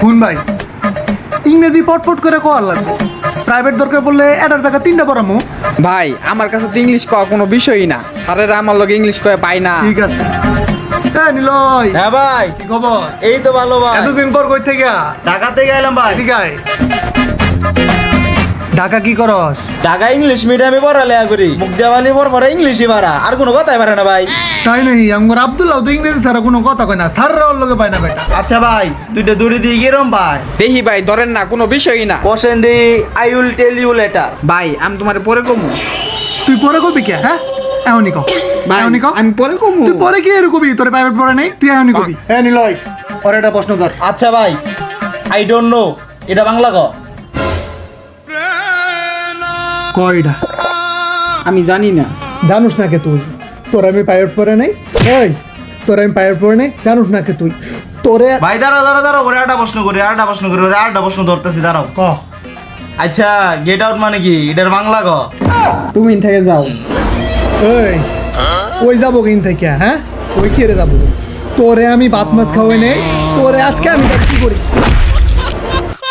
শুন ভাই, ইংরেজি পটপট করে কোয়ার লাগবে। প্রাইভেট দরকার বললে এটার টাকা 3টা পড়ামু। ভাই আমার কাছে তো ইংলিশ কওয়া কোনো বিষয়ই না, স্যারেরা আমার লগে ইংলিশ কয়ে পাই না। ঠিক আছে। নিলয়, হ্যাঁ ভাই, কি খবর? এই তো ভালো ভাই। এতদিন পর কই থেকে? ঢাকা থেকে এলাম ভাই। এদিকে আয়। ঢাকা কি করস? ঢাকা ইংলিশ মিডিয়ামে পড়ালেখা করি। মুখ দেওয়ালি পরে ইংলিশই পারা, আর কোনো কথাই পারে না ভাই। তাই নাকি? আমার আব্দুল্লাহ তো ইংরেজি ছাড়া কোনো কথা কয় না, স্যাররা ওর লগে পায় না বেটা। আচ্ছা ভাই, দুইটা দড়ি দিয়ে কিরম ভাই? দেখি ভাই ধরেন না, কোনো বিষয়ই না। Question the, I will tell you later. ভাই আমি তোমার পরে কমু। তুই পরে কবি কে? হ্যাঁ, এখনই কও। ভাই এখনই কও। আমি পরে কমু। তুই পরে কি এর কবি? তোর প্রাইভেট পড়ে নাই, তুই এখনই কবি। হ্যাঁ নিলয়, পরে একটা প্রশ্ন ধর। আচ্ছা ভাই, আই ডোন্ট নো, এটা বাংলা ক? কয়টা? আমি জানি না। জানুস না কে তুই? তোর আমি প্রাইভেট পড়ে নাই। এই, তোর আমি প্রাইভেট পড়ে নাই, জানুস না কে তুই? তোরে ভাই দাঁড়াও দাঁড়াও দাঁড়াও, ওরে আরেকটা প্রশ্ন করি, আরেকটা প্রশ্ন করি, ওরে আরেকটা প্রশ্ন ধরতেছি, দাঁড়াও। ক। আচ্ছা, গেট আউট মানে কি? এটার বাংলা ক? তুমি থেকে যাও। এই, ওই যাবো কিন থেকে? হ্যাঁ, ওই কি রে যাবো? তোরে আমি ভাত মাছ খাওয়াই নেই, তোরে আজকে আমি কি করি?